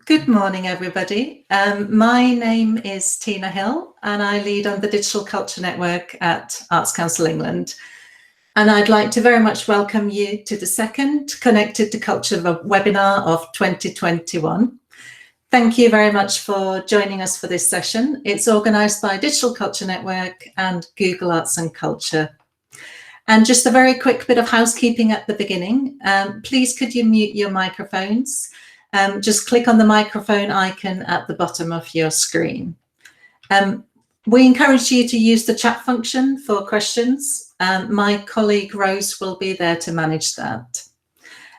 Good morning, everybody. My name is Tiina Hill, and I lead on the Digital Culture Network at Arts Council England. And I'd like to very much welcome you to the second Connected to Culture webinar of 2021. Thank you very much for joining us for this session. It's organised by Digital Culture Network and Google Arts and Culture. And just a very quick bit of housekeeping at the beginning. Please could you mute your microphones? Just click on the microphone icon at the bottom of your screen. We encourage you to use the chat function for questions. My colleague Rose will be there to manage that.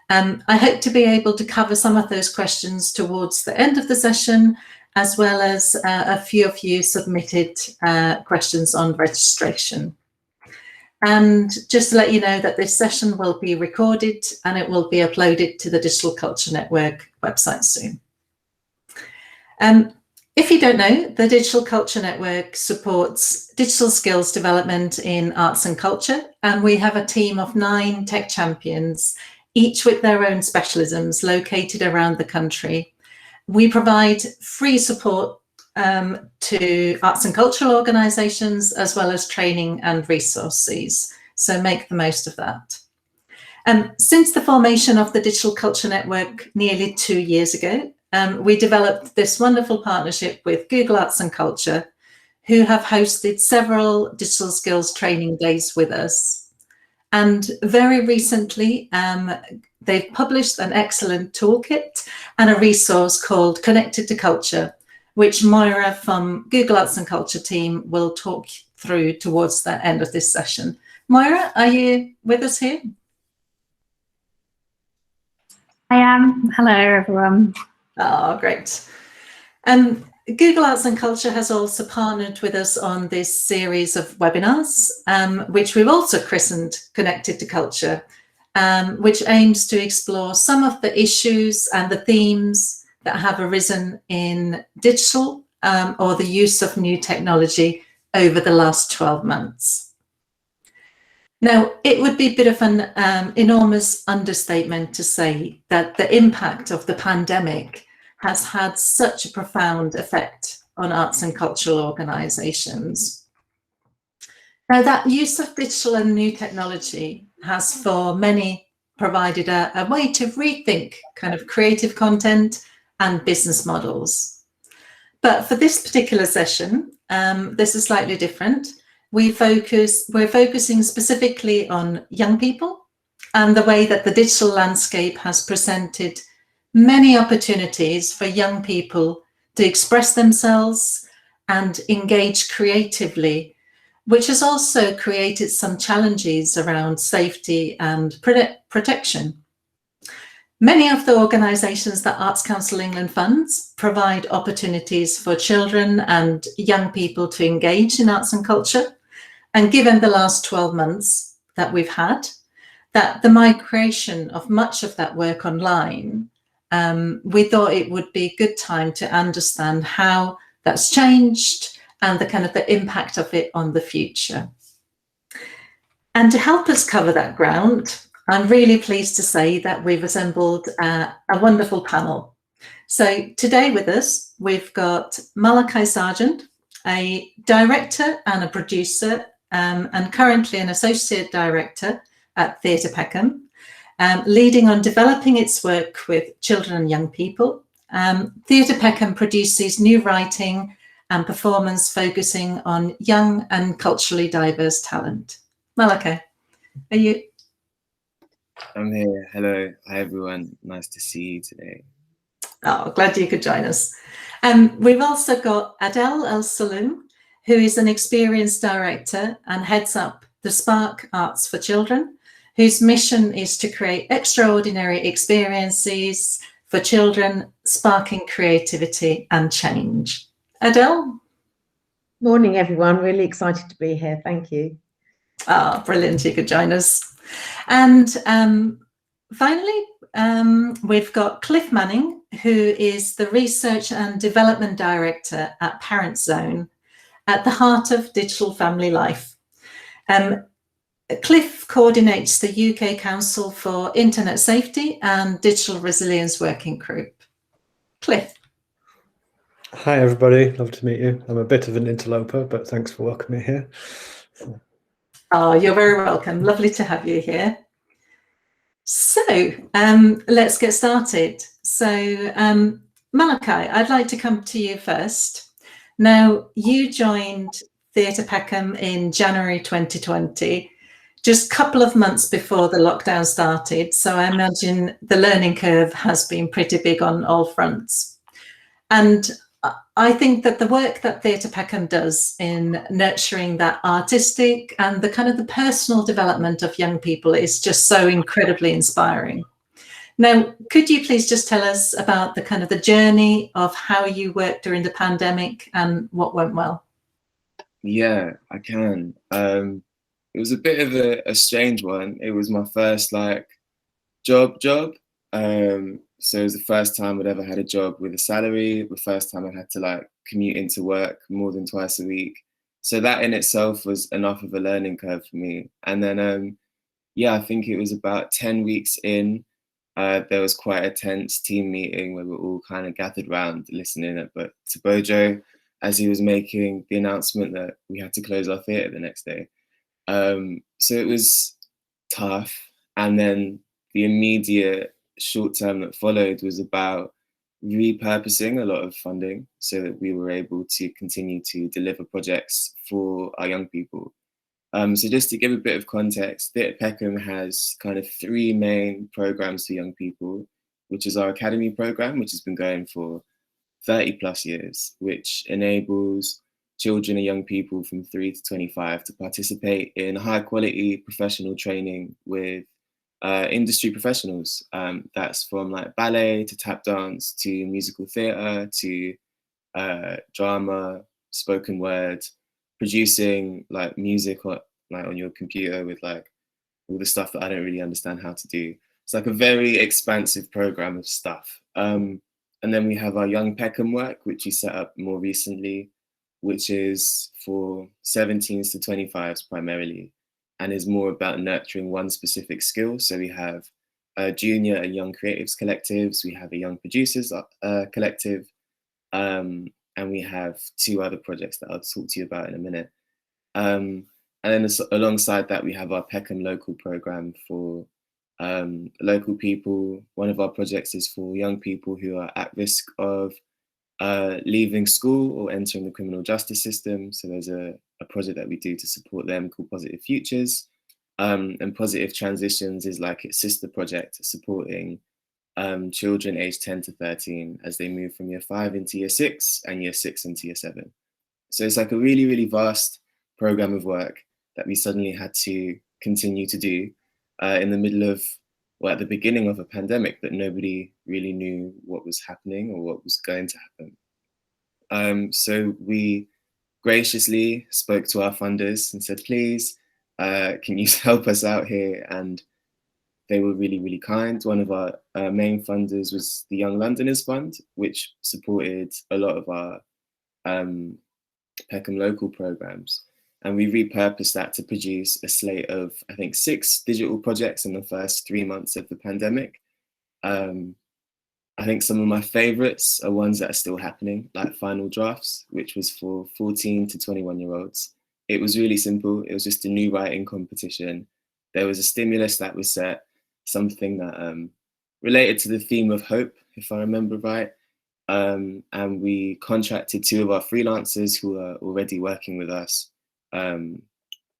I hope to be able to cover some of those questions towards the end of the session, as well as a few of you submitted questions on registration. And just to let you know that this session will be recorded and it will be uploaded to the Digital Culture Network website soon. If you don't know, the Digital Culture Network supports digital skills development in arts and culture, and we have a team of 9 tech champions, each with their own specialisms located around the country. We provide free support to arts and cultural organisations, as well as training and resources. So make the most of that. Since the formation of the Digital Culture Network nearly 2 years ago, we developed this wonderful partnership with Google Arts and Culture, who have hosted several digital skills training days with us. And very recently, they've published an excellent toolkit and a resource called Connected to Culture, which Moira from Google Arts and Culture team will talk through towards the end of this session. Moira, are you with us here? I am. Hello, everyone. Oh, great. Google Arts and Culture has also partnered with us on this series of webinars, which we've also christened Connected to Culture, which aims to explore some of the issues and the themes that have arisen in digital or the use of new technology over the last 12 months. Now, it would be a bit of an enormous understatement to say that the impact of the pandemic has had such a profound effect on arts and cultural organisations. Now, that use of digital and new technology has for many provided a way to rethink kind of creative content and business models. But for this particular session, this is slightly different. We're focusing specifically on young people and the way that the digital landscape has presented many opportunities for young people to express themselves and engage creatively, which has also created some challenges around safety and protection. Many of the organisations that Arts Council England funds provide opportunities for children and young people to engage in arts and culture. And given the last 12 months that we've had, that the migration of much of that work online, we thought it would be a good time to understand how that's changed and the kind of the impact of it on the future. And to help us cover that ground, I'm really pleased to say that we've assembled a wonderful panel. So today with us, we've got Malakaï Sargeant, a director and a producer, and currently an associate director at Theatre Peckham, leading on developing its work with children and young people. Theatre Peckham produces new writing and performance focusing on young and culturally diverse talent. Malakaï, are you? I'm here. Hello. Hi, everyone. Nice to see you today. Oh, glad you could join us. We've also got Adel Al-Salloum, who is an experienced director and heads up the Spark Arts for Children, whose mission is to create extraordinary experiences for children, sparking creativity and change. Adel? Morning, everyone. Really excited to be here. Thank you. Oh, brilliant. You could join us. And finally, we've got Cliff Manning, who is the Research and Development Director at Parent Zone, at the heart of digital family life. Cliff coordinates the UK Council for Internet Safety and Digital Resilience Working Group. Cliff. Hi everybody, love to meet you. I'm a bit of an interloper, but thanks for welcoming me here. Oh, you're very welcome. Lovely to have you here. So let's get started. So Malakaï, I'd like to come to you first. Now, you joined Theatre Peckham in January 2020, just a couple of months before the lockdown started. So I imagine the learning curve has been pretty big on all fronts. And I think that the work that Theatre Peckham does in nurturing that artistic and the kind of the personal development of young people is just so incredibly inspiring. Now, could you please just tell us about the kind of the journey of how you worked during the pandemic and what went well? Yeah, I can. It was a bit of a strange one. It was my first like job. So it was the first time I'd ever had a job with a salary, the first time I had to like commute into work more than twice a week. So that in itself was enough of a learning curve for me. And then, yeah, I think it was about 10 weeks in, there was quite a tense team meeting where we were all kind of gathered around listening to Bojo as he was making the announcement that we had to close our theatre the next day. So it was tough. And then the immediate short term that followed was about repurposing a lot of funding so that we were able to continue to deliver projects for our young people. So just to give a bit of context, Theatre Peckham has kind of three main programs for young people, which is our academy program, which has been going for 30 plus years, which enables children and young people from 3 to 25 to participate in high quality professional training with industry professionals. That's from like ballet to tap dance to musical theatre to drama, spoken word, producing like music on your computer with like all the stuff that I don't really understand how to do. It's like a very expansive program of stuff. And then we have our Young Peckham work, which we set up more recently, which is for 17s to 25s primarily, and is more about nurturing one specific skill. So we have junior and young creatives collectives, we have a young producers collective, and we have two other projects that I'll talk to you about in a minute. And then alongside that, we have our Peckham local program for local people. One of our projects is for young people who are at risk of leaving school or entering the criminal justice system. So there's a project that we do to support them called Positive Futures. And Positive Transitions is like its sister project supporting children aged 10 to 13 as they move from year 5 into year 6 and year 6 into year 7. So it's like a really, really vast program of work that we suddenly had to continue to do in the middle of, well, at the beginning of a pandemic that nobody really knew what was happening or what was going to happen. So we graciously spoke to our funders and said, please, can you help us out here? And they were really, really kind. One of our main funders was the Young Londoners Fund, which supported a lot of our Peckham local programs. And we repurposed that to produce a slate of, I think, 6 digital projects in the first 3 months of the pandemic. I think some of my favorites are ones that are still happening, like Final Drafts, which was for 14 to 21-year-olds. It was really simple. It was just a new writing competition. There was a stimulus that was set, something that related to the theme of hope, if I remember right. And we contracted 2 of our freelancers who are already working with us.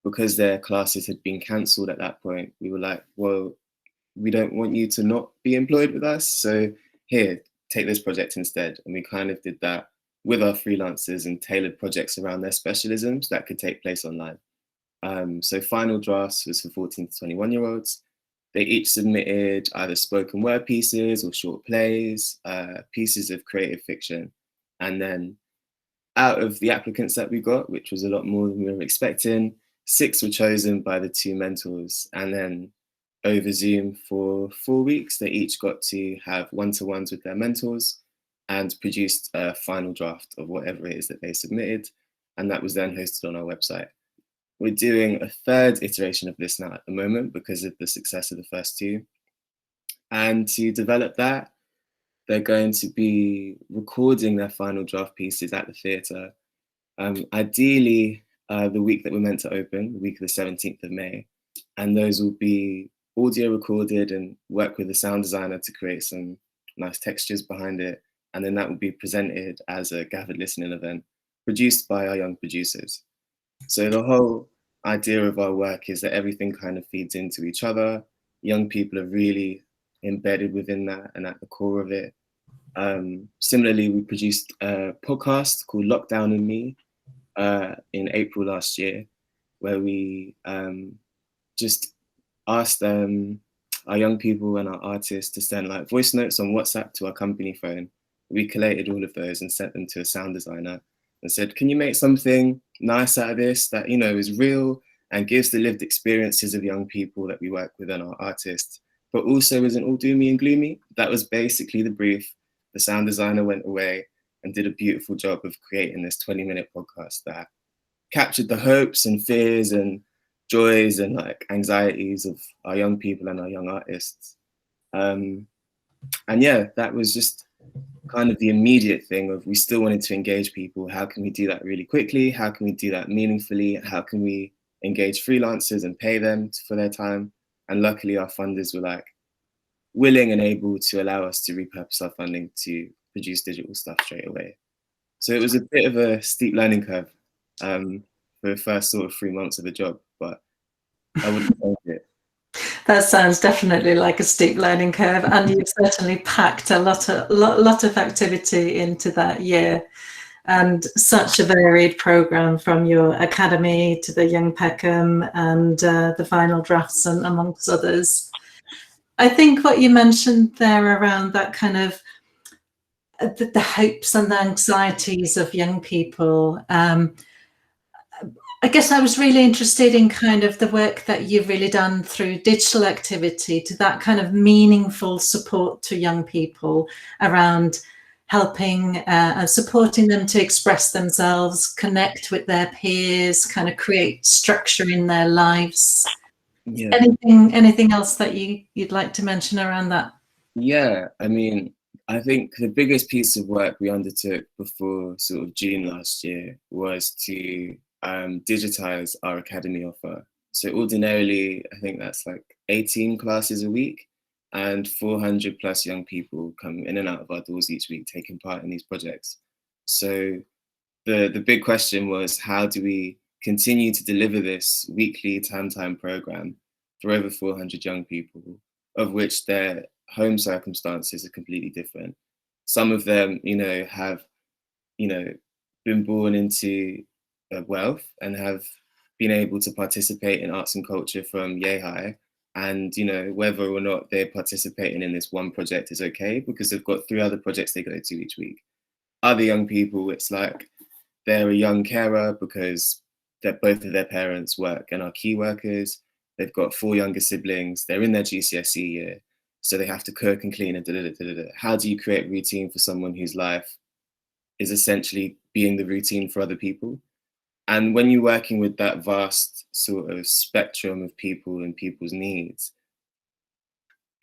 Because their classes had been cancelled at that point, we were like, well, we don't want you to not be employed with us. So here, take this project instead. And we kind of did that with our freelancers and tailored projects around their specialisms that could take place online. So Final Drafts was for 14 to 21-year-olds. They each submitted either spoken word pieces or short plays, pieces of creative fiction. And then out of the applicants that we got, which was a lot more than we were expecting, 6 were chosen by the 2 mentors. And then over Zoom for 4 weeks, they each got to have one-to-ones with their mentors and produced a final draft of whatever it is that they submitted. And that was then hosted on our website. We're doing a 3rd iteration of this now at the moment because of the success of the first 2. And to develop that, they're going to be recording their final draft pieces at the theatre. Ideally, the week that we're meant to open, the week of the 17th of May. And those will be audio recorded and work with a sound designer to create some nice textures behind it. And then that will be presented as a gathered listening event produced by our young producers. So the whole idea of our work is that everything kind of feeds into each other. Young people are really embedded within that and at the core of it. Similarly, we produced a podcast called Lockdown and Me in April last year, where we just asked our young people and our artists to send like voice notes on WhatsApp to our company phone. We collated all of those and sent them to a sound designer and said, can you make something nice out of this that, you know, is real and gives the lived experiences of young people that we work with and our artists, but also isn't all doomy and gloomy? That was basically the brief. The sound designer went away and did a beautiful job of creating this 20-minute podcast that captured the hopes and fears and joys and like anxieties of our young people and our young artists. And yeah, that was just kind of the immediate thing of we still wanted to engage people. How can we do that really quickly? How can we do that meaningfully? How can we engage freelancers and pay them for their time? And luckily our funders were like willing and able to allow us to repurpose our funding to produce digital stuff straight away. So it was a bit of a steep learning curve for the first sort of 3 months of the job, but I wouldn't change it. That sounds definitely like a steep learning curve, and you've certainly packed a lot of activity into that year, and such a varied programme from your academy to the Young Peckham and the final drafts and amongst others. I think what you mentioned there around that kind of the hopes and the anxieties of young people, I guess I was really interested in kind of the work that you've really done through digital activity to that kind of meaningful support to young people around helping and supporting them to express themselves, connect with their peers, kind of create structure in their lives. Yeah. Anything else that you'd like to mention around that? Yeah, I mean, I think the biggest piece of work we undertook before sort of June last year was to digitize our academy offer. So ordinarily, I think that's like 18 classes a week and 400 plus young people come in and out of our doors each week taking part in these projects. So the big question was, how do we continue to deliver this weekly term time program for over 400 young people, of which their home circumstances are completely different. Some of them, you know, have, you know, been born into wealth and have been able to participate in arts and culture from yay high. And, you know, whether or not they're participating in this one project is okay because they've got 3 other projects they go to each week. Other young people, it's like they're a young carer because both of their parents work and are key workers. They've got 4 younger siblings. They're in their GCSE year. So they have to cook and clean and da-da-da-da-da. How do you create routine for someone whose life is essentially being the routine for other people? And when you're working with that vast sort of spectrum of people and people's needs,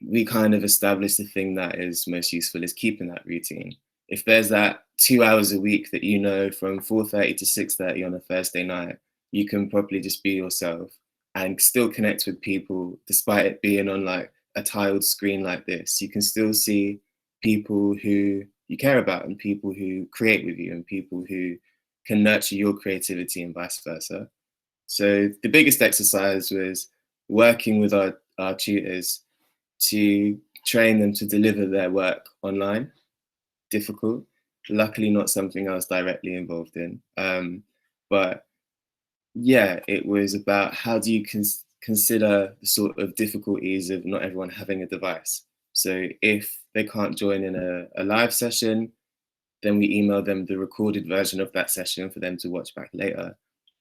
we kind of establish the thing that is most useful is keeping that routine. If there's that 2 hours a week that you know from 4:30 to 6:30 on a Thursday night, you can probably just be yourself and still connect with people despite it being on like a tiled screen like this. You can still see people who you care about and people who create with you and people who can nurture your creativity and vice versa. So the biggest exercise was working with our tutors to train them to deliver their work online. Difficult, luckily not something I was directly involved in. But yeah, it was about how do you consider the sort of difficulties of not everyone having a device. So if they can't join in a live session, then we email them the recorded version of that session for them to watch back later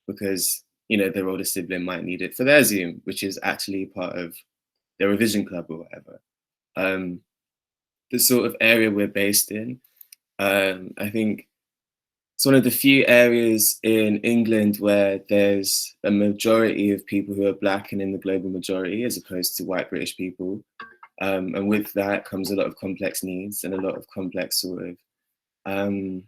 because, you know, their older sibling might need it for their Zoom, which is actually part of their revision club or whatever. The sort of area we're based in, I think it's one of the few areas in England where there's a majority of people who are Black and in the global majority as opposed to white British people. And with that comes a lot of complex needs and a lot of complex sort of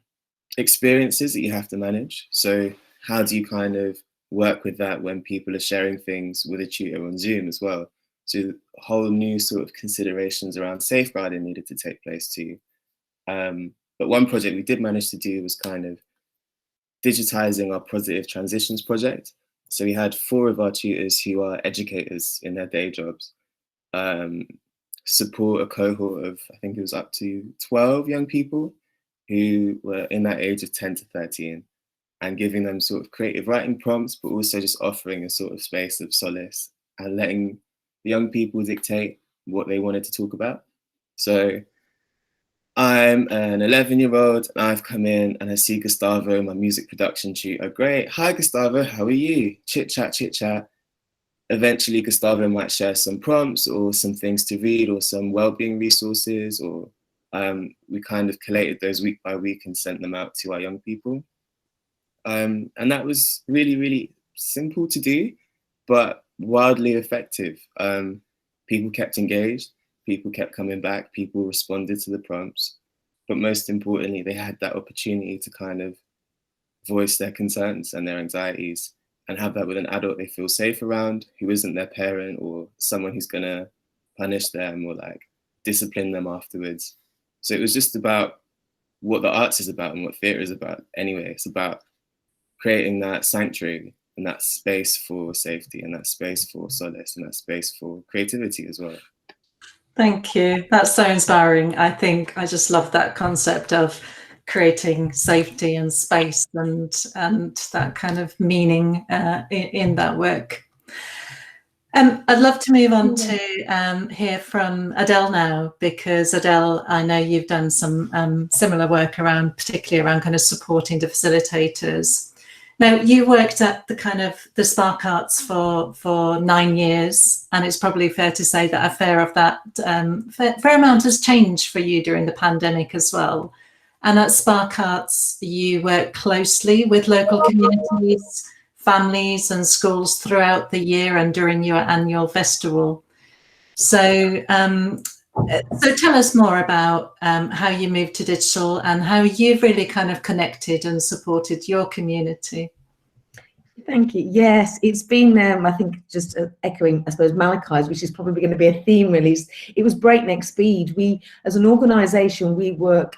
experiences that you have to manage. So how do you kind of work with that when people are sharing things with a tutor on Zoom as well? So whole new sort of considerations around safeguarding needed to take place too. But one project we did manage to do was kind of digitizing our positive transitions project. So we had 4 of our tutors who are educators in their day jobs support a cohort of, I think it was up to 12 young people who were in that age of 10 to 13, and giving them sort of creative writing prompts, but also just offering a sort of space of solace and letting the young people dictate what they wanted to talk about. So I'm an 11-year-old and I've come in and I see Gustavo, my music production tutor. Great. Hi, Gustavo. How are you? Chit chat, chit chat. Eventually, Gustavo might share some prompts or some things to read or some well-being resources, or we kind of collated those week by week and sent them out to our young people. And that was really, really simple to do, but wildly effective. People kept engaged. People kept coming back, people responded to the prompts, but most importantly, they had that opportunity to kind of voice their concerns and their anxieties and have that with an adult they feel safe around, who isn't their parent or someone who's gonna punish them or like discipline them afterwards. So it was just about what the arts is about and what theatre is about anyway. It's about creating that sanctuary and that space for safety and that space for solace and that space for creativity as well. Thank you. That's so inspiring. I think I just love that concept of creating safety and space and that kind of meaning in that work. I'd love to move on to hear from Adel now, because Adel, I know you've done some similar work around, particularly around kind of supporting the facilitators. Now, you worked at the kind of the Spark Arts for 9 years, and it's probably fair to say that a fair amount has changed for you during the pandemic as well. And at Spark Arts, you work closely with local communities, families and schools throughout the year and during your annual festival. So tell us more about how you moved to digital and how you've really kind of connected and supported your community. Thank you. Yes, it's been, I think, just echoing, I suppose, Malakaï's, which is probably going to be a theme release. It was breakneck speed. We, as an organisation, we work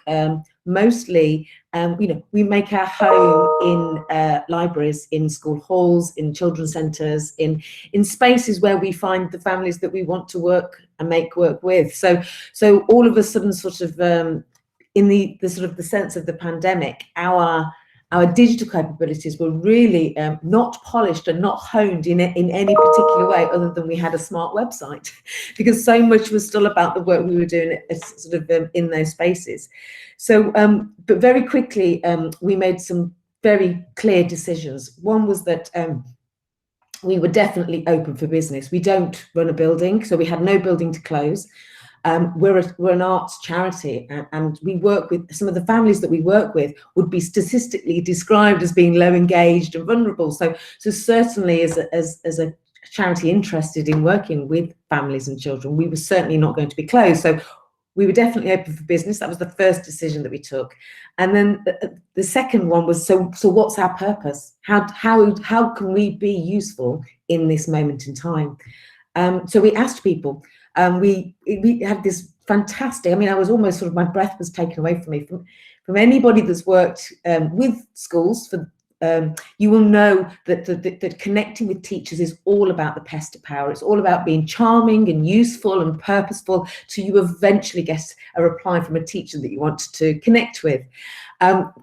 mostly, we make our home in libraries, in school halls, in children's centres, in spaces where we find the families that we want to work and make work with. So all of a sudden, sort of, in the sort of the sense of the pandemic, our digital capabilities were really not polished and not honed in any particular way, other than we had a smart website, because so much was still about the work we were doing sort of in those spaces. So, but very quickly, we made some very clear decisions. One was that we were definitely open for business. We don't run a building, so we had no building to close. We're an arts charity, and we work with some of the families that we work with would be statistically described as being low engaged and vulnerable. So certainly as a charity interested in working with families and children, we were certainly not going to be closed. So we were definitely open for business. That was the first decision that we took. And then the second one was, so what's our purpose? How can we be useful in this moment in time? So we asked people. We had this fantastic, I mean, I was almost sort of, my breath was taken away from me. From anybody that's worked with schools, you will know that connecting with teachers is all about the pester power. It's all about being charming and useful and purposeful, so you eventually get a reply from a teacher that you want to connect with.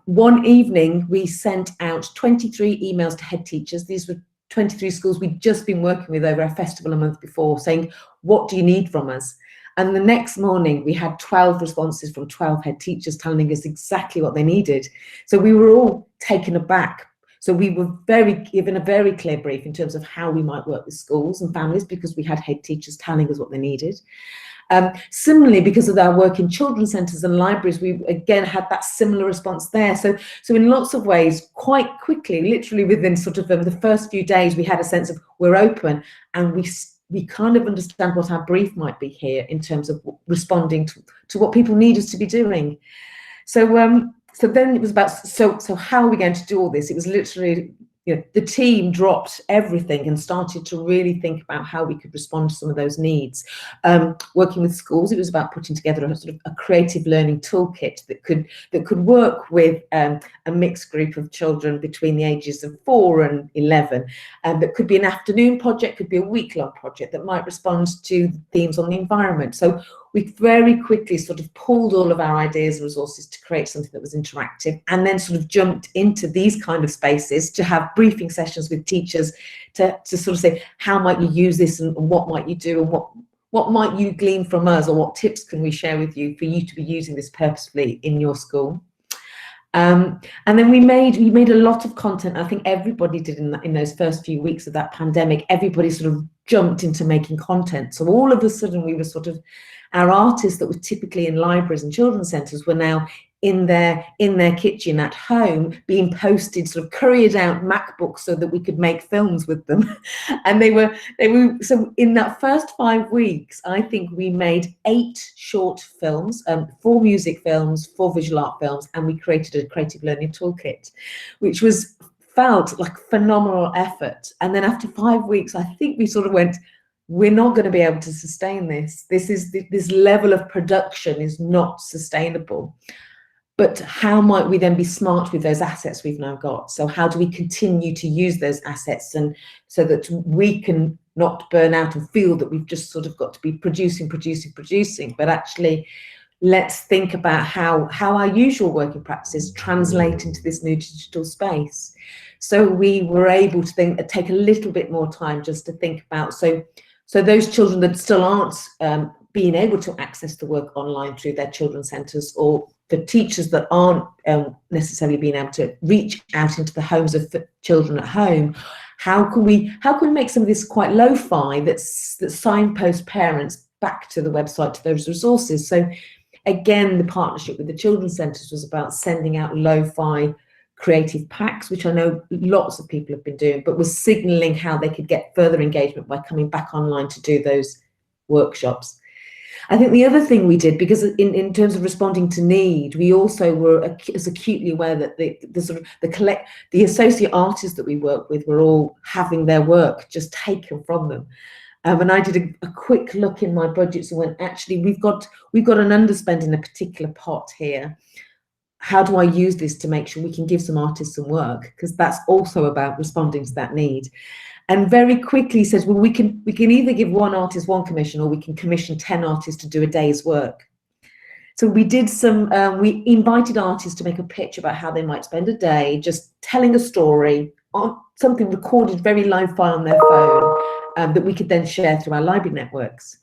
One evening, we sent out 23 emails to head teachers. These were 23 schools we'd just been working with over our festival a month before, saying, what do you need from us? And the next morning we had 12 responses from 12 head teachers telling us exactly what they needed. So we were all taken aback. So we were given a very clear brief in terms of how we might work with schools and families, because we had head teachers telling us what they needed. Similarly, because of our work in children's centres and libraries, we again had that similar response there. So in lots of ways, quite quickly, literally within sort of the first few days, we had a sense of we're open, and we kind of understand what our brief might be here in terms of responding to what people need us to be doing. So so then it was about, so how are we going to do all this? It was literally, the team dropped everything and started to really think about how we could respond to some of those needs. Working with schools, it was about putting together a sort of a creative learning toolkit that could work with a mixed group of children between the ages of 4 and 11. That could be an afternoon project, could be a week-long project that might respond to themes on the environment. So we very quickly sort of pulled all of our ideas and resources to create something that was interactive, and then sort of jumped into these kind of spaces to have briefing sessions with teachers to sort of say, how might you use this, and what might you do, and what might you glean from us, or what tips can we share with you for you to be using this purposefully in your school. And then we made a lot of content. I think everybody did in those first few weeks of that pandemic. Everybody sort of jumped into making content. So all of a sudden we were sort of, our artists that were typically in libraries and children's centres were now in their kitchen at home, being posted, sort of couriered out MacBooks so that we could make films with them. And they were so in that first 5 weeks, I think we made 8 short films, 4 music films, 4 visual art films, and we created a creative learning toolkit, which felt like phenomenal effort. And then after 5 weeks, I think we sort of went, we're not going to be able to sustain this. This level of production is not sustainable. But how might we then be smart with those assets we've now got? So how do we continue to use those assets, and so that we can not burn out and feel that we've just sort of got to be producing, but actually let's think about how our usual working practices translate into this new digital space. So we were able to take a little bit more time just to think about, so those children that still aren't being able to access the work online through their children's centres, or for teachers that aren't necessarily being able to reach out into the homes of children at home, how can we make some of this quite lo-fi that signpost parents back to the website, to those resources? So again, the partnership with the children's centres was about sending out lo-fi creative packs, which I know lots of people have been doing, but was signalling how they could get further engagement by coming back online to do those workshops. I think the other thing we did, because in terms of responding to need, we also were as acutely aware that the associate artists that we work with were all having their work just taken from them. And I did a quick look in my budgets and went, actually, we've got an underspend in a particular pot here. How do I use this to make sure we can give some artists some work? Because that's also about responding to that need. And very quickly says, well, we can either give one artist one commission, or we can commission 10 artists to do a day's work. So we did we invited artists to make a pitch about how they might spend a day just telling a story, on something recorded very lo-fi on their phone, that we could then share through our library networks.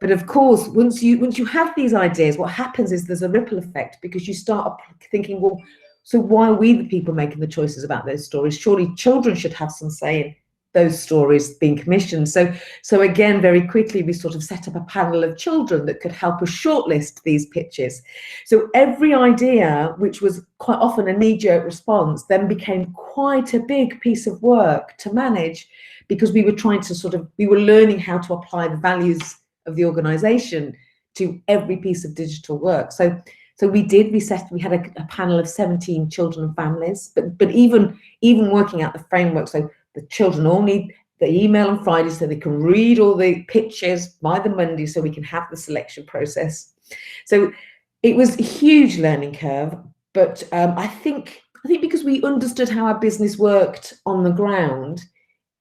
But of course, once you have these ideas, what happens is there's a ripple effect, because you start thinking, well, so why are we the people making the choices about those stories? Surely children should have some say in those stories being commissioned. So again, very quickly, we sort of set up a panel of children that could help us shortlist these pitches. So every idea, which was quite often a knee-jerk response, then became quite a big piece of work to manage, because we were trying to we were learning how to apply the values of the organisation to every piece of digital work. So we had a panel of 17 children and families, but even working out the framework, so the children all need the email on Friday so they can read all the pitches by the Monday, so we can have the selection process. So it was a huge learning curve, but I think because we understood how our business worked on the ground,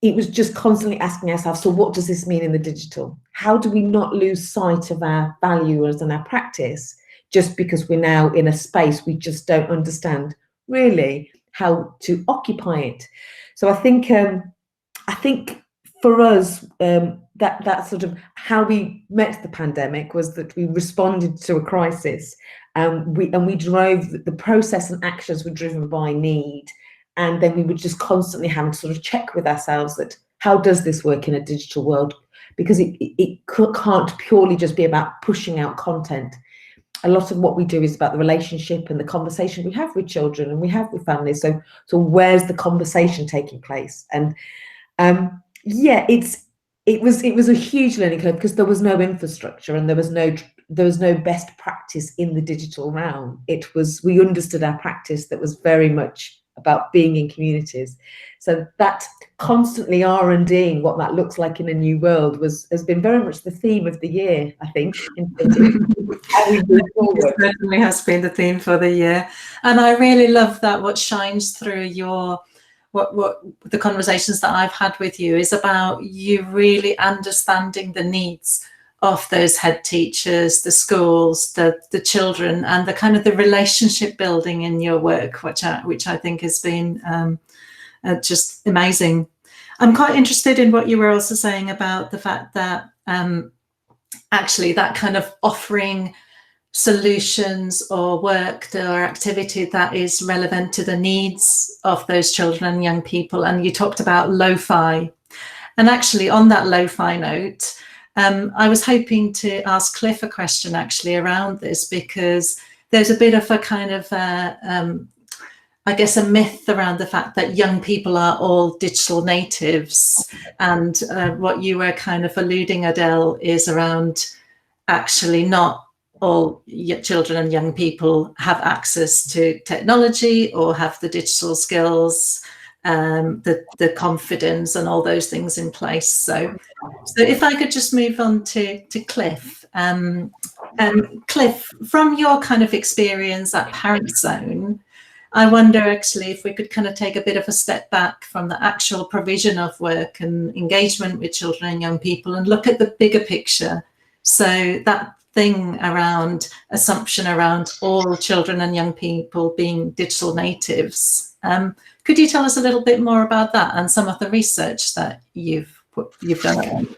it was just constantly asking ourselves, so what does this mean in the digital? How do we not lose sight of our values and our practice just because we're now in a space we just don't understand really how to occupy it? So I think for us, that sort of how we met the pandemic was that we responded to a crisis, and we drove the process, and actions were driven by need. And then we would just constantly have to sort of check with ourselves that how does this work in a digital world? Because it can't purely just be about pushing out content. A lot of what we do is about the relationship and the conversation we have with children and we have with families. So where's the conversation taking place? And yeah, it was a huge learning curve because there was no infrastructure and there was no best practice in the digital realm. We understood our practice that was very much about being in communities. So that constantly R&Ding what that looks like in a new world has been very much the theme of the year, I think, in terms of how we move forward. It certainly has been the theme for the year. And I really love that what shines through what the conversations that I've had with you is about you really understanding the needs of those head teachers, the schools, the children, and the kind of the relationship building in your work, which I think has been just amazing. I'm quite interested in what you were also saying about the fact that actually that kind of offering solutions or work or activity that is relevant to the needs of those children and young people. And you talked about lo-fi. And actually on that lo-fi note, I was hoping to ask Cliff a question actually around this, because there's a bit of a kind of, I guess, a myth around the fact that young people are all digital natives. And what you were kind of alluding, Adel, is around actually not all children and young people have access to technology or have the digital skills, the confidence and all those things in place. So if I could just move on to Cliff. Cliff, from your kind of experience at Parent Zone, I wonder actually if we could kind of take a bit of a step back from the actual provision of work and engagement with children and young people and look at the bigger picture. So that thing around assumption around all children and young people being digital natives. Could you tell us a little bit more about that and some of the research that you've done?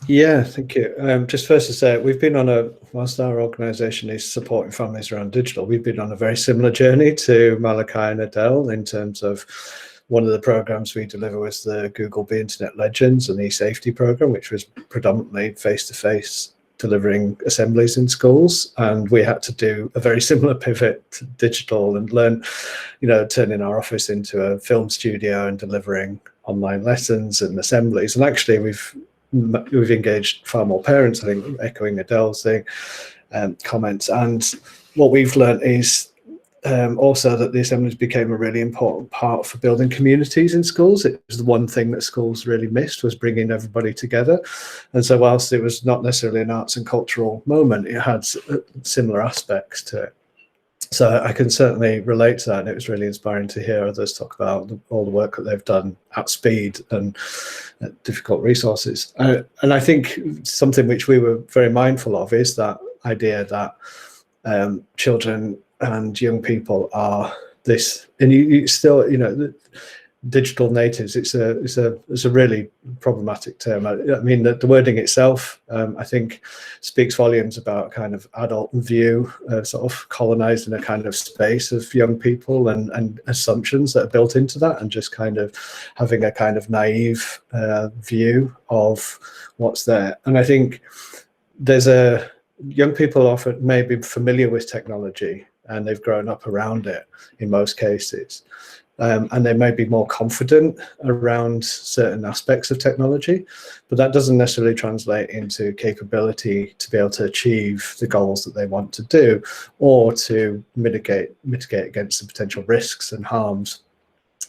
Yeah, thank you. Just first to say, we've been on whilst our organisation is supporting families around digital, we've been on a very similar journey to Malakaï and Adel in terms of one of the programs we deliver was the Google Be Internet Legends and e-safety program, which was predominantly face-to-face delivering assemblies in schools, and we had to do a very similar pivot to digital and learn, turning our office into a film studio and delivering online lessons and assemblies. And actually we've engaged far more parents, I think, echoing Adel's thing, comments. And what we've learned is also that the assemblies became a really important part for building communities in schools. It was the one thing that schools really missed, was bringing everybody together. And so whilst it was not necessarily an arts and cultural moment, it had similar aspects to it. So I can certainly relate to that, and it was really inspiring to hear others talk about all the work that they've done at speed and at difficult resources. And I think something which we were very mindful of is that idea that children and young people are this, and you still, digital natives. It's a really problematic term. I mean, the wording itself, I think, speaks volumes about kind of adult view, sort of colonizing a kind of space of young people and assumptions that are built into that, and just kind of having a kind of naive view of what's there. And I think young people often may be familiar with technology and they've grown up around it in most cases. And they may be more confident around certain aspects of technology, but that doesn't necessarily translate into capability to be able to achieve the goals that they want to do, or to mitigate against the potential risks and harms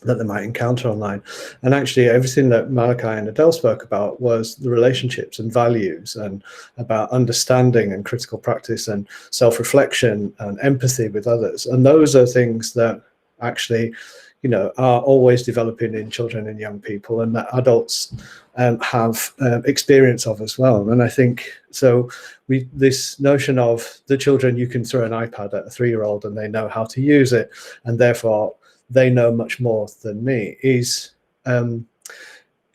that they might encounter online. And actually everything that Malakaï and Adel spoke about was the relationships and values, and about understanding and critical practice and self-reflection and empathy with others. And those are things that actually are always developing in children and young people, and that adults have experience of as well. And I think so this notion of the children, you can throw an iPad at a 3-year-old and they know how to use it, and therefore they know much more than me, is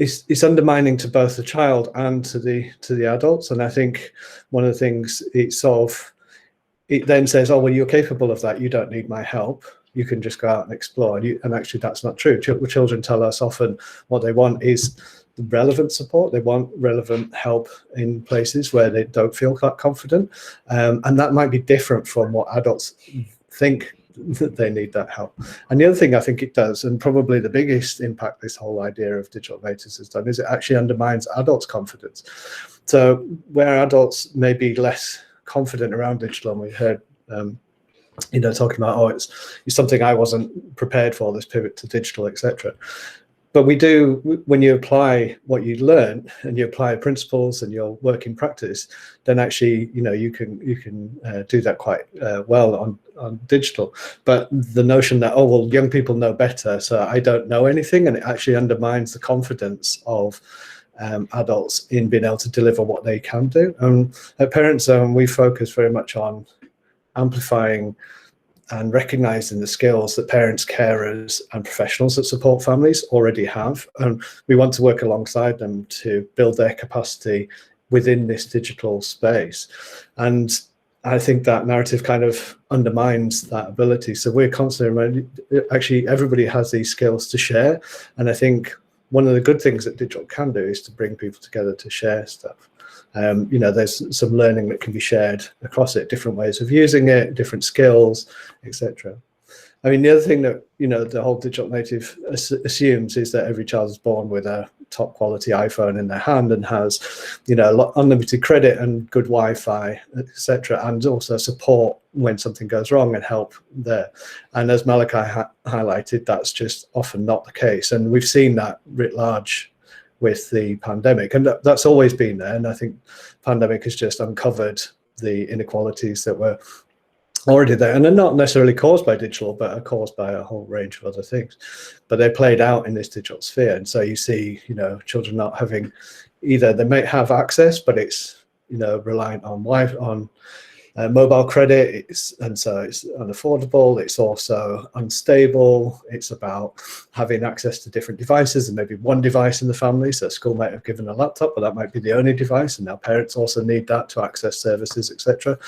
it's undermining to both the child and to the adults. And I think one of the things it then says, oh, well, you're capable of that, you don't need my help, you can just go out and explore. And actually that's not true. Children tell us often what they want is the relevant support. They want relevant help in places where they don't feel that confident. And that might be different from what adults think that they need that help. And the other thing I think it does, and probably the biggest impact this whole idea of digital natives has done, is it actually undermines adults' confidence. So where adults may be less confident around digital, and we heard talking about, oh, it's something I wasn't prepared for, this pivot to digital, etc. But we do, when you apply what you learn and you apply principles and your work in practice, then actually, you can do that quite well on digital. But the notion that, oh, well, young people know better, so I don't know anything, and it actually undermines the confidence of adults in being able to deliver what they can do. At Parent Zone, we focus very much on amplifying and recognizing the skills that parents, carers, and professionals that support families already have. And we want to work alongside them to build their capacity within this digital space. And I think that narrative kind of undermines that ability. So we're constantly, actually, everybody has these skills to share. And I think one of the good things that digital can do is to bring people together to share stuff. There's some learning that can be shared across it, different ways of using it, different skills, etc. I mean, the other thing that, the whole digital native assumes is that every child is born with a top quality iPhone in their hand and has, unlimited credit and good Wi-Fi, etc. And also support when something goes wrong and help there. And as Malakaï highlighted, that's just often not the case. And we've seen that writ large with the pandemic, and that's always been there. And I think pandemic has just uncovered the inequalities that were already there, and they're not necessarily caused by digital, but are caused by a whole range of other things. But they're played out in this digital sphere, and so you see, children not having either. They may have access, but it's reliant on mobile credit, and so it's unaffordable. It's also unstable. It's about having access to different devices, and maybe one device in the family. So school might have given a laptop, but that might be the only device, and now parents also need that to access services, etc.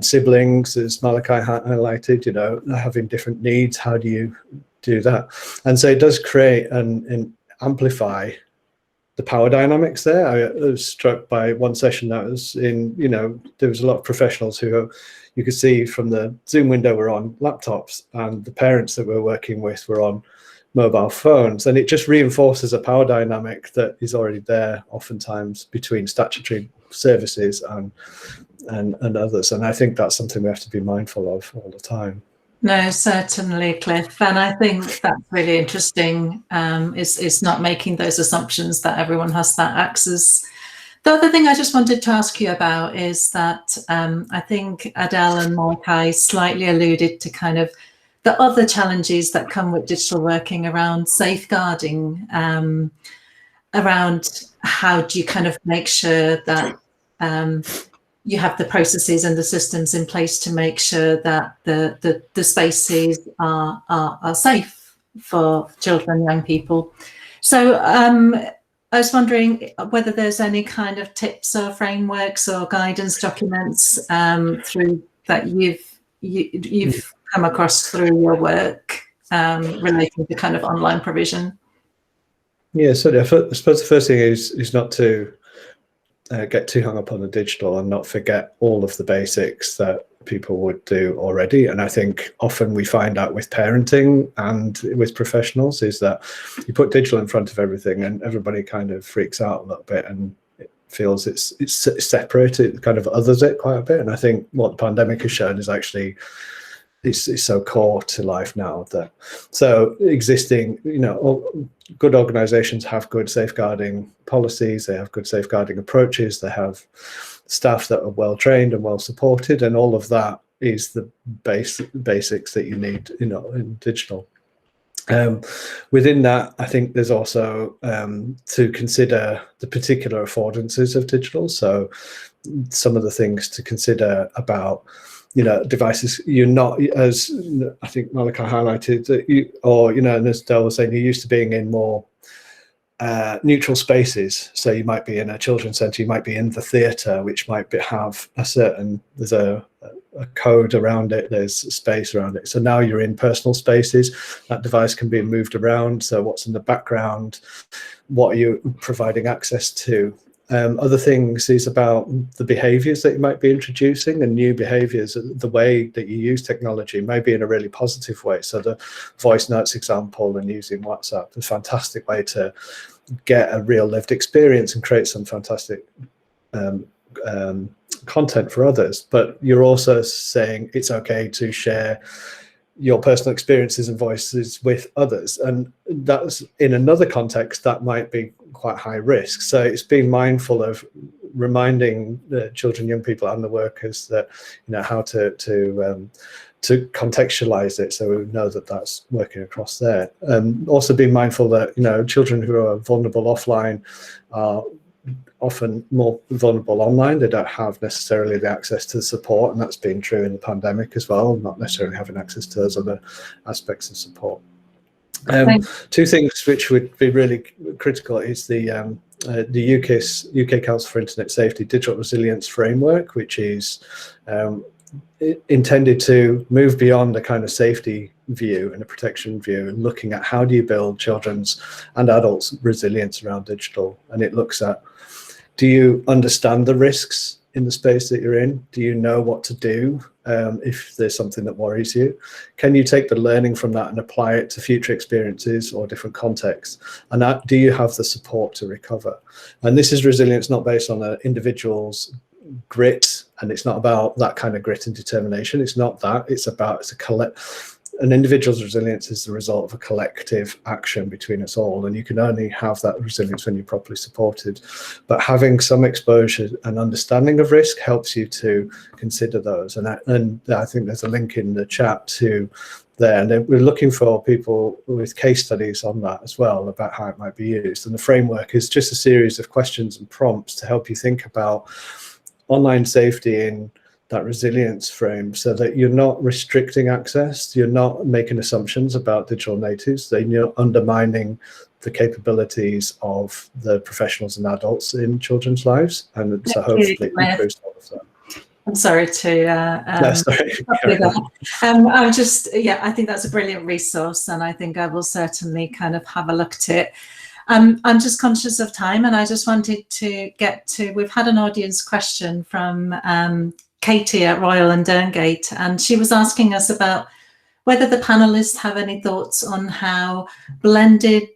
Siblings, as Malakaï highlighted, having different needs. How do you do that? And so it does create and amplify the power dynamics there. I was struck by one session that was in, there was a lot of professionals who you could see from the Zoom window were on laptops, and the parents that we're working with were on mobile phones. And it just reinforces a power dynamic that is already there oftentimes between statutory services and others. And I think that's something we have to be mindful of all the time. No, certainly, Cliff. And I think that's really interesting, is not making those assumptions that everyone has that access. The other thing I just wanted to ask you about is that I think Adel and Malakaï slightly alluded to kind of the other challenges that come with digital working around safeguarding, around how do you kind of make sure that you have the processes and the systems in place to make sure that the spaces are safe for children and young people. So I was wondering whether there's any kind of tips or frameworks or guidance documents through that you've come across through your work relating to kind of online provision. Yeah, so I suppose the first thing is not to get too hung up on the digital and not forget all of the basics that people would do already. And I think often we find out with parenting and with professionals is that you put digital in front of everything and everybody kind of freaks out a little bit and it feels it's separate, it kind of others it quite a bit. And I think what the pandemic has shown is actually is so core to life now. That so existing, good organizations have good safeguarding policies, they have good safeguarding approaches, they have staff that are well trained and well supported, and all of that is the basics that you need in digital. Within that, I think there's also to consider the particular affordances of digital. So some of the things to consider about devices, you're not, as I think Malakaï highlighted, that and as Adel was saying, you're used to being in more neutral spaces. So you might be in a children's centre, you might be in the theatre, which might have there's a code around it, there's a space around it. So now you're in personal spaces, that device can be moved around. So what's in the background, what are you providing access to? Other things is about the behaviors that you might be introducing, and new behaviors, the way that you use technology, maybe in a really positive way. So the voice notes example and using WhatsApp is a fantastic way to get a real lived experience and create some fantastic content for others. But you're also saying it's okay to share your personal experiences and voices with others, and that's in another context that might be quite high risk. So it's being mindful of reminding the children, young people, and the workers that, you know, how to contextualize it, so we know that that's working across there. Also being mindful that, you know, children who are vulnerable offline are often more vulnerable online. They don't have necessarily the access to the support, and that's been true in the pandemic as well, not necessarily having access to those other aspects of support. Two things which would be really critical is the UK Council for Internet Safety Digital Resilience Framework, which is intended to move beyond a kind of safety view and a protection view, and looking at how do you build children's and adults' resilience around digital. And it looks at, do you understand the risks in the space that you're in? Do you know what to do if there's something that worries you? Can you take the learning from that and apply it to future experiences or different contexts? And do you have the support to recover? And this is resilience not based on an individual's grit, and it's not about that kind of grit and determination. It's not that. It's about, an individual's resilience is the result of a collective action between us all, and you can only have that resilience when you're properly supported. But having some exposure and understanding of risk helps you to consider those. And I think there's a link in the chat to there, and we're looking for people with case studies on that as well, about how it might be used. And the framework is just a series of questions and prompts to help you think about online safety in that resilience frame, so that you're not restricting access, you're not making assumptions about digital natives, then you're undermining the capabilities of the professionals and adults in children's lives, and so hopefully it improves all of that. I'm sorry to I'm just, I think that's a brilliant resource, and I think I will certainly kind of have a look at it. I'm just conscious of time, and I just wanted to get to, we've had an audience question from Katie at Royal and Derngate, and she was asking us about whether the panelists have any thoughts on how blended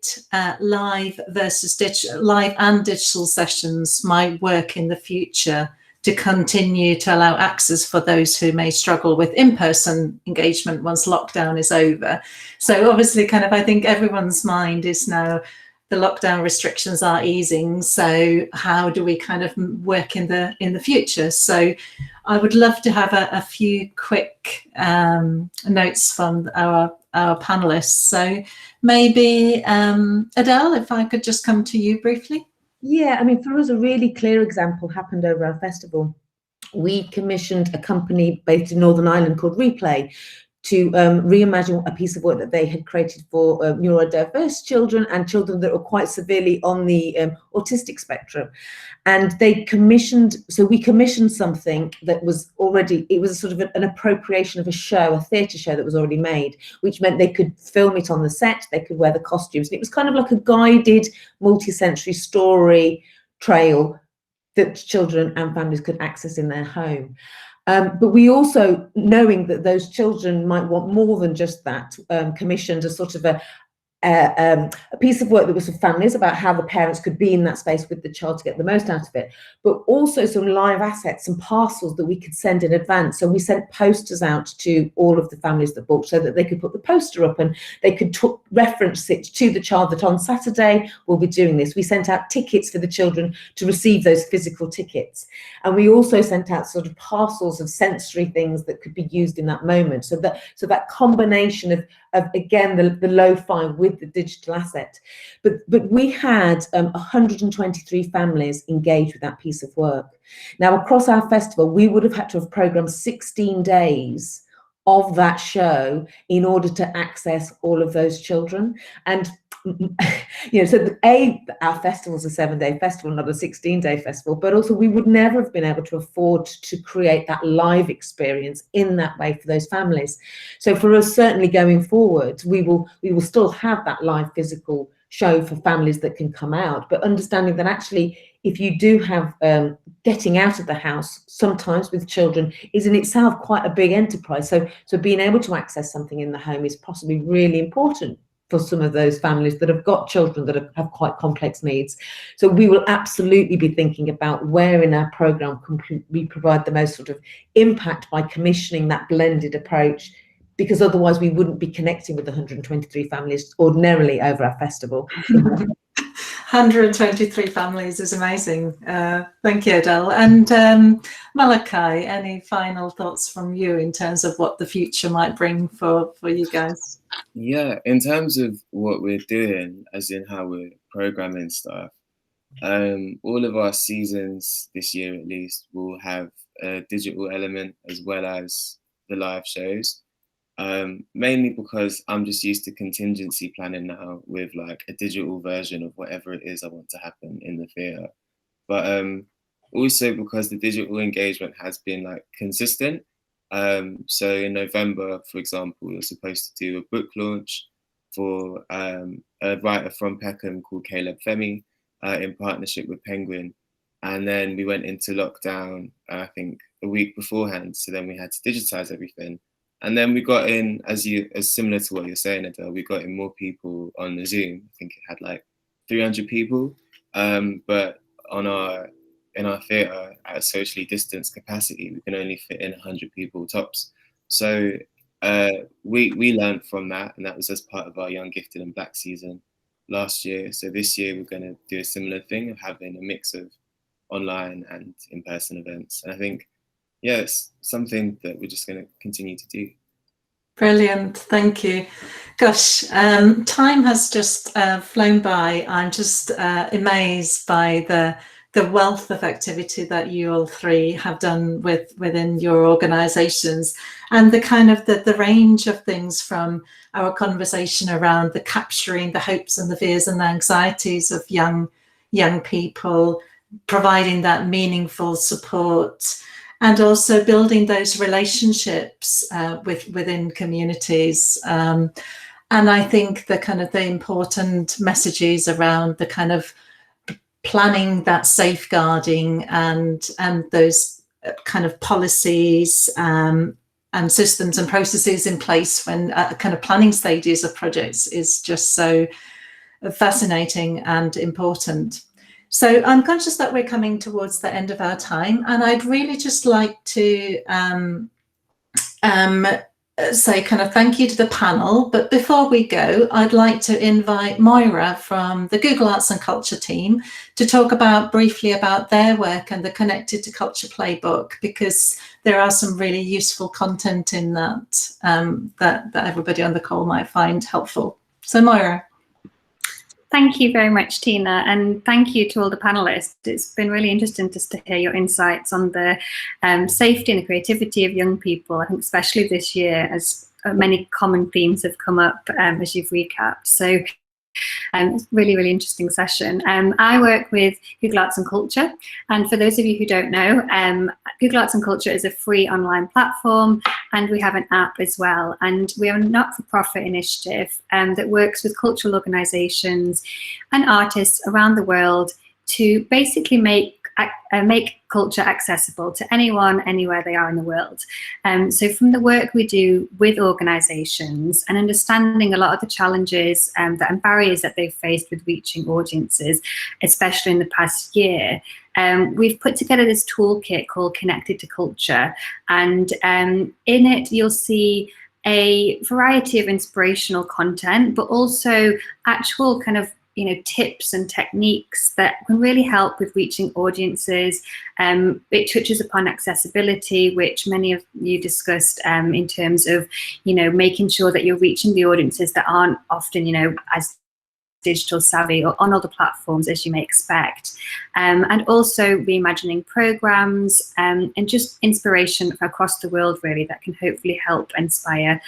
live versus live and digital sessions might work in the future to continue to allow access for those who may struggle with in-person engagement once lockdown is over. So obviously, kind of, I think everyone's mind is now the lockdown restrictions are easing, so how do we kind of work in the future? So I would love to have a few quick notes from our panelists. So maybe Adel, if I could just come to you briefly. Yeah, I mean, for us, a really clear example happened over our festival. We commissioned a company based in Northern Ireland called Replay to reimagine a piece of work that they had created for neurodiverse children and children that were quite severely on the autistic spectrum. And they commissioned, so we commissioned something that was already, it was sort of an appropriation of a show, a theatre show that was already made, which meant they could film it on the set, they could wear the costumes. And it was kind of like a guided multi-sensory story trail that children and families could access in their home. But we also, knowing that those children might want more than just that, commissioned a sort of a piece of work that was for families about how the parents could be in that space with the child to get the most out of it, but also some live assets and parcels that we could send in advance. So we sent posters out to all of the families that booked so that they could put the poster up and they could reference it to the child that on Saturday we'll be doing this. We sent out tickets for the children to receive those physical tickets. And we also sent out sort of parcels of sensory things that could be used in that moment. So that combination of again, the lo-fi with the digital asset. But we had 123 families engaged with that piece of work. Now, across our festival, we would have had to have programmed 16 days of that show in order to access all of those children. And you know, so our festival is a 7-day festival, not a 16-day festival, but also we would never have been able to afford to create that live experience in that way for those families. So for us, certainly going forward, we will still have that live physical show for families that can come out, but understanding that actually if you do have getting out of the house sometimes with children is in itself quite a big enterprise. So being able to access something in the home is possibly really important for some of those families that have got children that have quite complex needs. So we will absolutely be thinking about where in our programme can we provide the most sort of impact by commissioning that blended approach, because otherwise we wouldn't be connecting with 123 families ordinarily over our festival. 123 families is amazing. Thank you, Adel. And Malakaï, any final thoughts from you in terms of what the future might bring for you guys? Yeah, in terms of what we're doing, as in how we're programming stuff, all of our seasons this year at least will have a digital element as well as the live shows. Mainly because I'm just used to contingency planning now with like a digital version of whatever it is I want to happen in the theatre. But also because the digital engagement has been like consistent. So in November, for example, we were supposed to do a book launch for a writer from Peckham called Caleb Femi in partnership with Penguin. And then we went into lockdown, I think a week beforehand. So then we had to digitize everything. And then we got in, as similar to what you're saying, Adele, we got in more people on the Zoom. I think it had like 300 people. But in our theatre at a socially distanced capacity, we can only fit in 100 people tops. So we learned from that, and that was as part of our Young, Gifted and Black season last year. So this year we're going to do a similar thing of having a mix of online and in-person events. And I think, yeah, it's something that we're just going to continue to do. Brilliant, thank you. Gosh, time has just flown by. I'm just amazed by the wealth of activity that you all three have done within your organisations, and the kind of the range of things from our conversation around the capturing the hopes and the fears and the anxieties of young people, providing that meaningful support, and also building those relationships within communities. And I think the important messages around the kind of planning, that safeguarding, and those kind of policies and systems and processes in place when kind of planning stages of projects is just so fascinating and important. So I'm conscious that we're coming towards the end of our time, and I'd really just like to say kind of thank you to the panel. But before we go, I'd like to invite Moira from the Google Arts and Culture team to talk briefly about their work and the Connected to Culture playbook, because there are some really useful content in that that everybody on the call might find helpful. So Moira. Thank you very much, Tiina, and thank you to all the panellists. It's been really interesting just to hear your insights on the safety and the creativity of young people, I think especially this year, as many common themes have come up as you've recapped. So it's really, really interesting session. I work with Google Arts and Culture, and for those of you who don't know, Google Arts and Culture is a free online platform, and we have an app as well. And we are a not-for-profit initiative that works with cultural organisations and artists around the world to basically make culture accessible to anyone, anywhere they are in the world. So from the work we do with organisations and understanding a lot of the challenges and barriers that they've faced with reaching audiences, especially in the past year, we've put together this toolkit called Connected to Culture. And in it, you'll see a variety of inspirational content, but also actual kind of tips and techniques that can really help with reaching audiences. It touches upon accessibility, which many of you discussed in terms of, making sure that you're reaching the audiences that aren't often, as digital savvy or on other platforms as you may expect, and also reimagining programs and just inspiration across the world really that can hopefully help inspire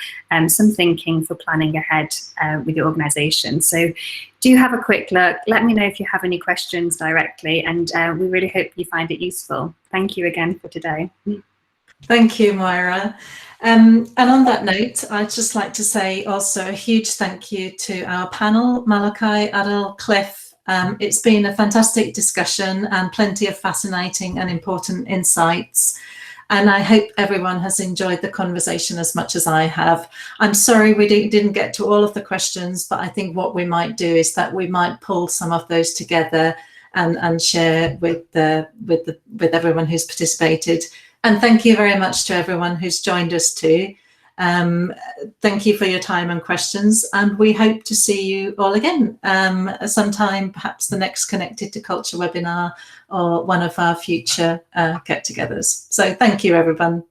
some thinking for planning ahead with your organisation. So do have a quick look. Let me know if you have any questions directly, and we really hope you find it useful. Thank you again for today. Thank you, Moira. And on that note, I'd just like to say also a huge thank you to our panel, Malakaï, Adel, Cliff. It's been a fantastic discussion and plenty of fascinating and important insights. And I hope everyone has enjoyed the conversation as much as I have. I'm sorry we didn't get to all of the questions, but I think what we might do is that we might pull some of those together and share with everyone who's participated. And thank you very much to everyone who's joined us too. Thank you for your time and questions, and we hope to see you all again sometime, perhaps the next Connected to Culture webinar or one of our future get-togethers. So thank you, everyone.